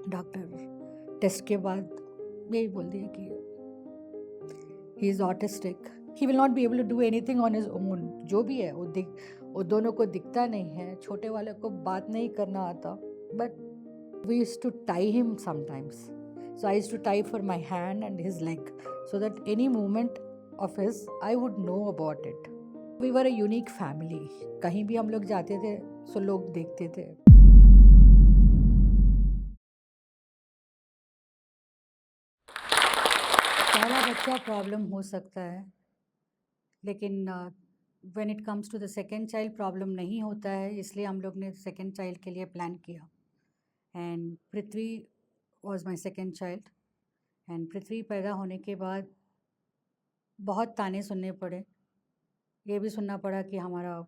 Doctor test के बाद यही बोल दिया कि he is autistic, he will not be able to do anything on his own. जो भी है वो दोनों को दिखता नहीं है, छोटे वाले को बात नहीं करना आता, but we used to tie him sometimes, so I used to tie for my hand and his leg so that any movement of his I would know about it. We were a unique family, कहीं भी हम लोग जाते थे सो लोग देखते थे। पहला बच्चा प्रॉब्लम हो सकता है, लेकिन when it comes to the second child problem नहीं होता है, इसलिए हम लोग ने सेकेंड चाइल्ड के लिए प्लान किया। And Prithvi was my second child. And Prithvi पैदा होने के बाद बहुत ताने सुनने पड़े, ये भी सुनना पड़ा कि हमारा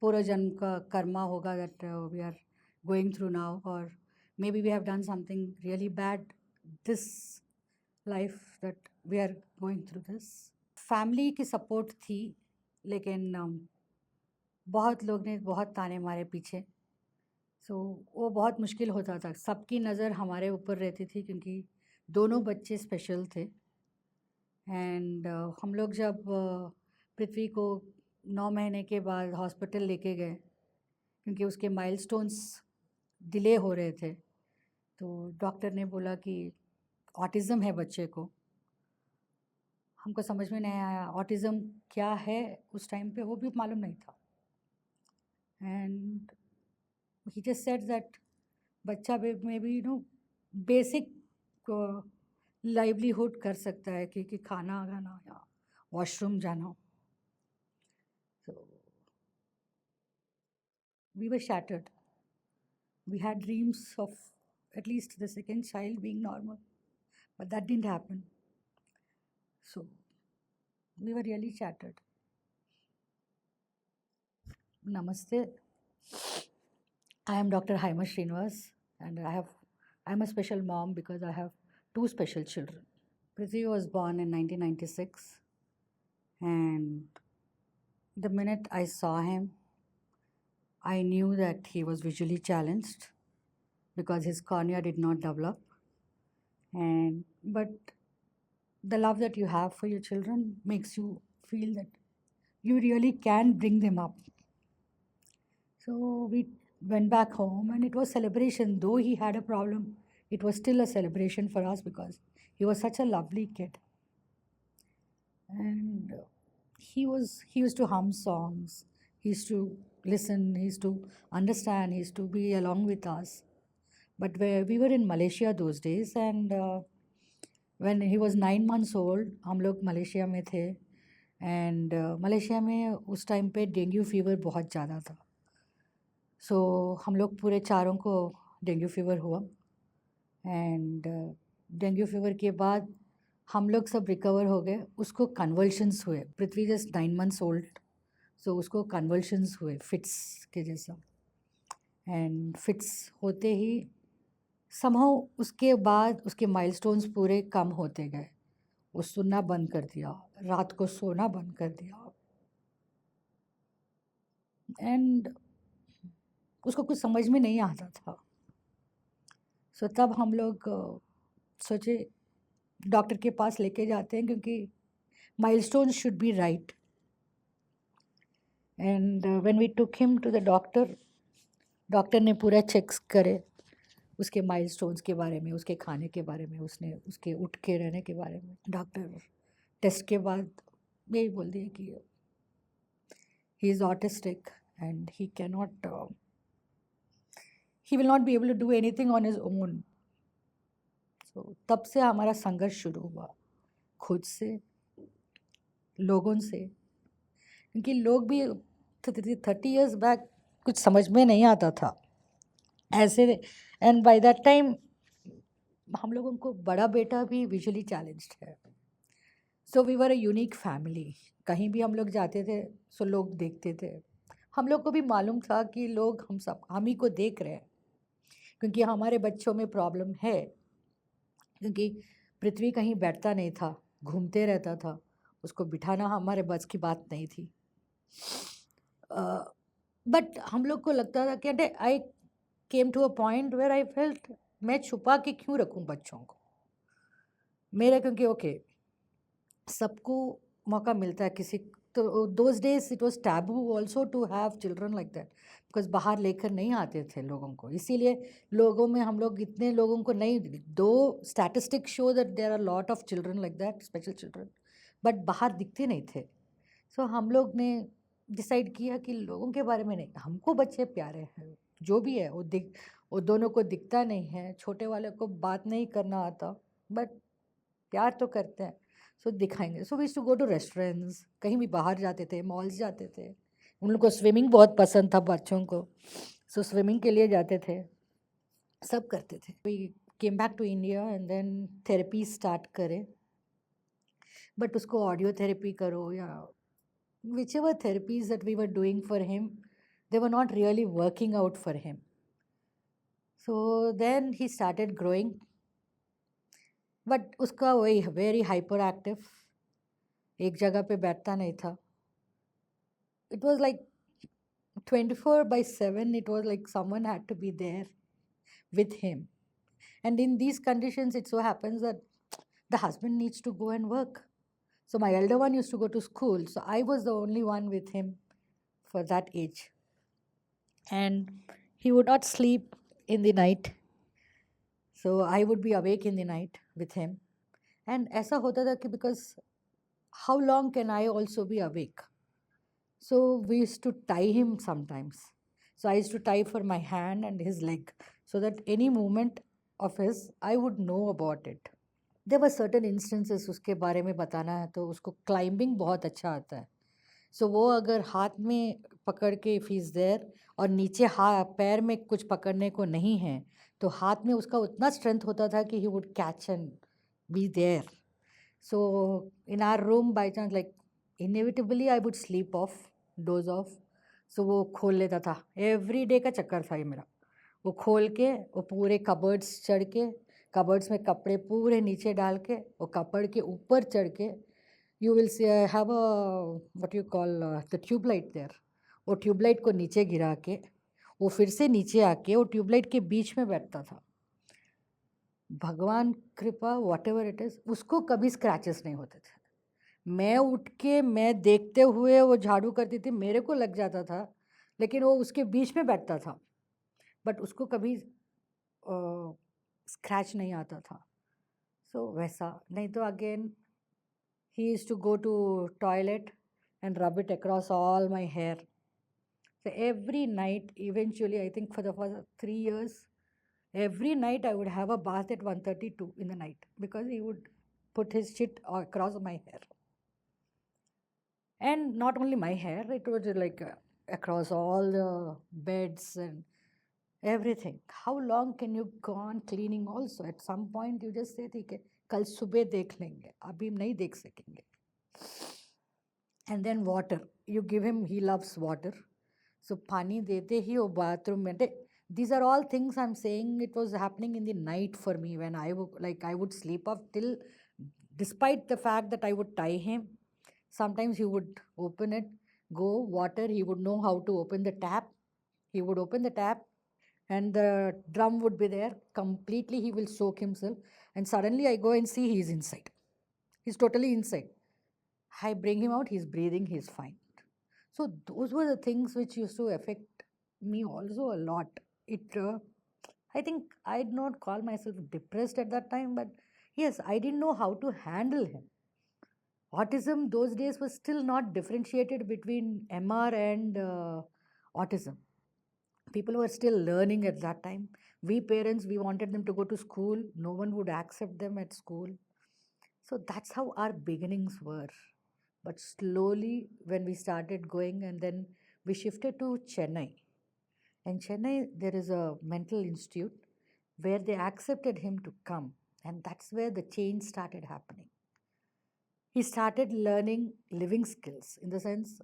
पूर्व जन्म का कर्मा होगा that we are going through now, और maybe we have done something really bad this life that we are going through this. Family की सपोर्ट थी, लेकिन बहुत लोग ने बहुत ताने मारे पीछे, सो वो बहुत मुश्किल होता था। सबकी नज़र हमारे ऊपर रहती थी क्योंकि दोनों बच्चे स्पेशल थे। एंड हम लोग जब पृथ्वी को 9 महीने के बाद हॉस्पिटल लेके गए क्योंकि उसके माइलस्टोन्स डिले हो रहे थे, तो डॉक्टर ने बोला कि ऑटिज़म है बच्चे को। हमको समझ में नहीं आया ऑटिज़म क्या है, उस टाइम पे वो भी मालूम नहीं था। And he just said that बच्चा में भी बेसिक लाइवलीहुड कर सकता है कि खाना खाना या वॉशरूम जाना। So we were shattered. We had dreams of at least the second child being normal, but that didn't happen. So we were really shattered. Namaste. I am Dr. Haima Srinivas, and I'm a special mom because I have two special children. Prithvi was born in 1996, and the minute I saw him, I knew that he was visually challenged because his cornea did not develop. But the love that you have for your children makes you feel that you really can bring them up. So we went back home, and it was celebration. Though he had a problem, it was still a celebration for us because he was such a lovely kid. And he used to hum songs, he used to listen, he used to understand, he used to be along with us. But we were in Malaysia those days, and when he was 9 months old, हम लोग Malaysia में थे। And Malaysia में उस time पे dengue fever बहुत ज़्यादा था। सो हम लोग पूरे चारों को डेंगू फीवर हुआ। एंड डेंगू फीवर के बाद हम लोग सब रिकवर हो गए, उसको कन्वल्शंस हुए। पृथ्वी जस्ट 9 मंथ्स ओल्ड, सो उसको कन्वल्शंस हुए फिट्स के जैसा। एंड फिट्स होते ही समहाउ उसके बाद उसके माइलस्टोन्स पूरे कम होते गए। वो सुनना बंद कर दिया, रात को सोना बंद कर दिया, एंड उसको कुछ समझ में नहीं आता था। सो तब हम लोग सोचे डॉक्टर के पास लेके जाते हैं क्योंकि milestone should be right. And when we took him to the doctor, doctor ने पूरा चेक्स करे उसके माइलस्टोन्स के बारे में, उसके खाने के बारे में, उसके उठ के रहने के बारे में। डॉक्टर टेस्ट के बाद यही बोल दिया कि he is autistic and he will not be able to do anything on his own. So तब से हमारा संघर्ष शुरू हुआ, खुद से, लोगों से, क्योंकि लोग भी 30 years बैक कुछ समझ में नहीं आता था ऐसे। एंड बाय दैट टाइम हम लोगों को बड़ा बेटा भी विजुअली चैलेंज्ड है। So we were a unique family, कहीं भी हम लोग जाते थे सो लोग देखते थे। हम लोग को भी मालूम था कि लोग हम ही को देख रहे हैं क्योंकि हमारे बच्चों में प्रॉब्लम है, क्योंकि पृथ्वी कहीं बैठता नहीं था, घूमते रहता था, उसको बिठाना हमारे बस की बात नहीं थी। बट हम लोग को लगता था कि I came to a point where I felt मैं छुपा के क्यों रखूं बच्चों को मेरा, क्योंकि ओके सबको मौका मिलता है किसी, तो those days it was taboo also to have children like that, because बाहर लेकर नहीं आते थे लोगों को, इसीलिए लोगों में हम लोग इतने लोगों को नहीं, though statistics show that there are lot of children like that, special children, but बाहर दिखते नहीं थे। सो हम लोग ने डिसाइड किया कि लोगों के बारे में नहीं, हमको बच्चे प्यारे हैं, जो भी है वो दोनों को दिखता नहीं है, छोटे वाले को बात नहीं करना आता, बट प्यार तो करते हैं, सो दिखाएंगे। So we used to go to restaurants, कहीं भी बाहर जाते थे, मॉल्स जाते थे। उन लोग को स्विमिंग बहुत पसंद था बच्चों को, सो स्विमिंग के लिए जाते थे, सब करते थे। We came back to India and then therapy start करें, बट उसको ऑडियो थेरेपी करो या whichever therapies that we were doing for him, they were not really working out for him. So then he started growing, but उसका वही very hyperactive, एक जगह पे बैठता नहीं था। It was like 24/7, it was like someone had to be there with him. And in these conditions, it so happens that the husband needs to go and work. So my elder one used to go to school, so I was the only one with him for that age. And he would not sleep in the night, so I would be awake in the night with him. And ऐसा होता था कि because how long can I also be awake? So we used to tie him sometimes. So I used to tie for my hand and his leg, so that any movement of his, I would know about it. There were certain instances, उसके बारे में बताना है तो उसको climbing बहुत अच्छा आता है। So वो अगर हाथ में पकड़ के if he is there और नीचे पैर में कुछ पकड़ने को नहीं है, तो हाथ में उसका उतना स्ट्रेंथ होता था कि he would catch and be there. So in our room, by chance, like inevitably I would sleep off, doze off. So वो खोल लेता था, एवरी डे का चक्कर था ये मेरा। वो खोल के वो पूरे कबर्ड्स चढ़ के, कबर्ड्स में कपड़े पूरे नीचे डाल के, वो कपड़ के ऊपर चढ़ के, you will see have a what you call the tubelight there, वो ट्यूबलाइट को नीचे गिरा के वो फिर से नीचे आके वो ट्यूबलाइट के बीच में बैठता था। भगवान कृपा व्हाटएवर इट इज़, उसको कभी स्क्रैचेस नहीं होते थे। मैं उठ के मैं देखते हुए वो झाड़ू करती थी, मेरे को लग जाता था, लेकिन वो उसके बीच में बैठता था, बट उसको कभी स्क्रैच नहीं आता था। सो वैसा नहीं तो again he used to go to toilet and rub it across all my hair. So every night, eventually, I think for the first 3 years, every night I would have a bath at 1:32 in the night because he would put his shit across my hair. And not only my hair, it was like across all the beds and everything. How long can you go on cleaning also? At some point, you just say, ठीक है, कल सुबह देख लेंगे, अभी नहीं देख सकेंगे. And then water. You give him, he loves water. So पानी देते ही वो bathroom में these are all things I'm saying it was happening in the night for me when I would sleep off till, despite the fact that I would tie him. Sometimes he would open it, go water, he would know how to open the tap. He would open the tap and the drum would be there. Completely he will soak himself and suddenly I go and see he's inside. He's totally inside. I bring him out, he's breathing, he's fine. So those were the things which used to affect me also a lot. I think I'd not call myself depressed at that time, but yes, I didn't know how to handle him. Autism those days was still not differentiated between MR and autism. People were still learning at that time. We parents, we wanted them to go to school. No one would accept them at school. So that's how our beginnings were. But slowly, when we started going, and then we shifted to Chennai. In Chennai, there is a mental institute where they accepted him to come, and that's where the change started happening. He started learning living skills in the sense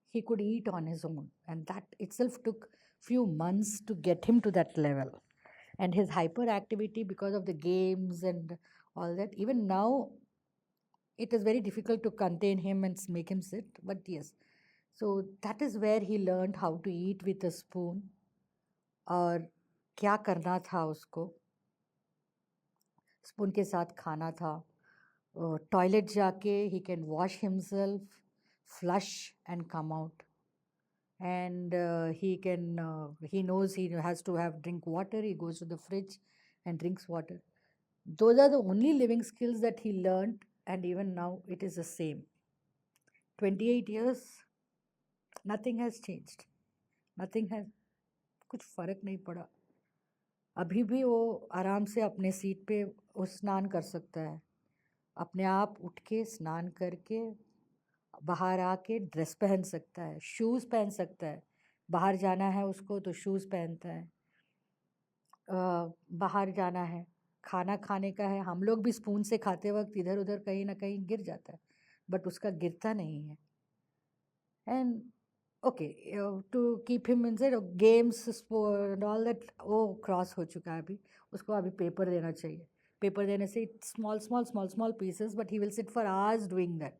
he could eat on his own, and that itself took few months to get him to that level. And his hyperactivity because of the games and all that, even now it is very difficult to contain him and make him sit, but yes. So that is where he learned how to eat with a spoon or क्या करना था उसको, spoon के साथ खाना था, toilet जाके he can wash himself, flush and come out, and he knows he has to have drink water. He goes to the fridge and drinks water. Those are the only living skills that he learned, and even now it is the same. 28 years, nothing has changed. Nothing has, कुछ फर्क नहीं पड़ा. अभी भी वो आराम से अपने सीट पे वो स्नान कर सकता है, अपने आप उठ के स्नान करके बाहर आके ड्रेस पहन सकता है, शूज़ पहन सकता है. बाहर जाना है उसको तो शूज़ पहनता है. बाहर जाना है, खाना खाने का है, हम लोग भी स्पून से खाते वक्त इधर उधर कहीं ना कहीं गिर जाता है, बट उसका गिरता नहीं है. And okay, to keep him in से गेम्स स्पोर्ट ऑल दैट वो क्रॉस हो चुका है. अभी उसको अभी पेपर देना चाहिए. पेपर देने से small small small small pieces, but he will sit for hours doing that.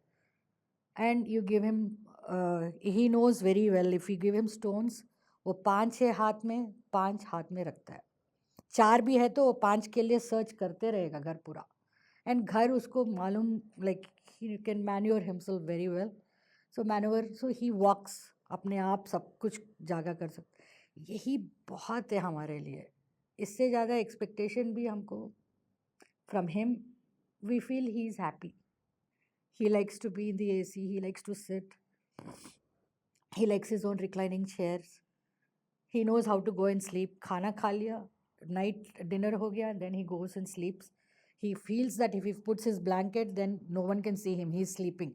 And you give him, he knows very well, if you give him stones, वो 5-6 हाथ में, 5 हाथ में रखता है. 4 भी है तो वो 5 के लिए सर्च करते रहेगा घर पूरा. एंड घर उसको मालूम, like he can manure himself very well. So manure, so he walks, अपने आप सब कुछ जागा कर सकते. यही बहुत है हमारे लिए. इससे ज़्यादा एक्सपेक्टेशन भी हमको from him, we feel he is happy. He likes to be in the AC, he likes to sit, he likes his own reclining chairs. He knows how to go and sleep. Khana kha liya, night dinner ho gaya, then he goes and sleeps. He feels that if he puts his blanket, then no one can see him, he's sleeping.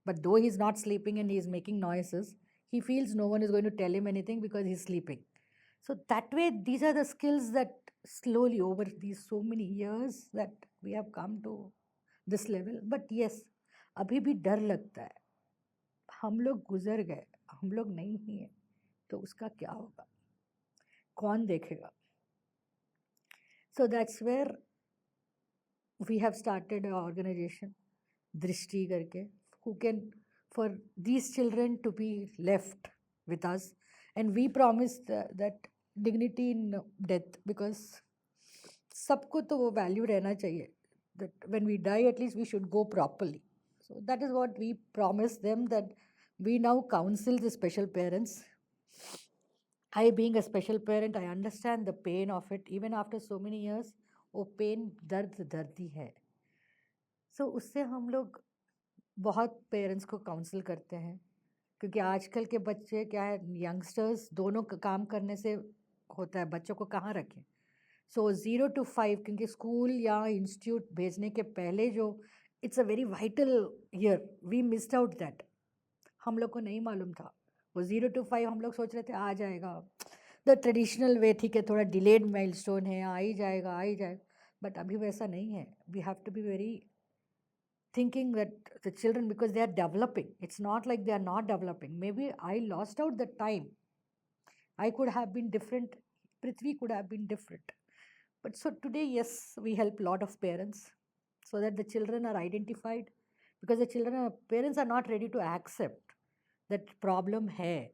But though he's not sleeping and he's making noises, he feels no one is going to tell him anything because he's sleeping. So that way, these are the skills that slowly over these so many years that we have come to this level. But yes, अभी भी डर लगता है. हम लोग गुजर गए, हम लोग नहीं ही हैं, तो उसका क्या होगा, कौन देखेगा. So that's where we have started a organisation Drishti करके, who can for these children to be left with us. And we promise that dignity in death, because सबको तो वो वैल्यू रहना चाहिए, that when we die at least we should go properly. So that is what we promise them, that we now counsel the special parents. I, being a special parent, I understand the pain of it. Even after so many years, वो pain दर्द दर्दी है. So उससे हम लोग बहुत parents को council करते हैं, क्योंकि आजकल के बच्चे क्या है, यंगस्टर्स दोनों काम करने से होता है, बच्चों को कहाँ रखें. सो 0 to 5, क्योंकि स्कूल या इंस्टीट्यूट भेजने के पहले जो it's a very vital year, we missed out that. हम लोग को नहीं मालूम था. वो 0 to 5 हम लोग सोच रहे थे आ जाएगा, द ट्रेडिशनल वे, ठीक है, थोड़ा डिलेड माइलस्टोन है, आ ही जाएगा आ ही जाएगा. बट अभी वैसा नहीं है. We have to be very thinking that the children, because they are developing, it's not like they are not developing. Maybe I lost out the time, I could have been different, Prithvi could have been different. But so today, yes, we help a lot of parents so that the children are identified, because the parents are not ready to accept that problem hai.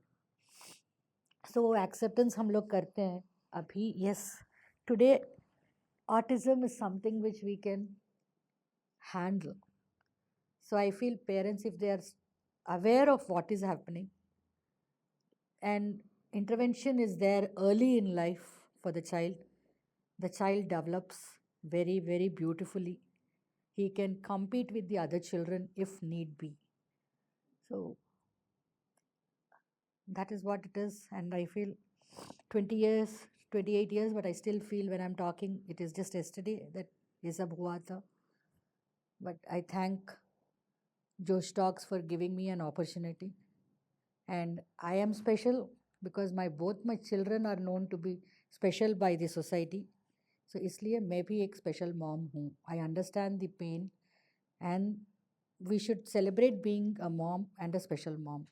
So acceptance hum log karte hain abhi. Yes, today autism is something which we can handle. So I feel parents, if they are aware of what is happening and intervention is there early in life for the child develops very, very beautifully. He can compete with the other children if need be. So that is what it is. And I feel 20 years, 28 years, but I still feel when I'm talking, it is just yesterday that ye sab hua tha. But I thank Josh Talks for giving me an opportunity. And I am special because both my children are known to be special by the society. So इसलिए मैं भी एक special mom हूँ. I understand the pain, and we should celebrate being a mom and a special mom.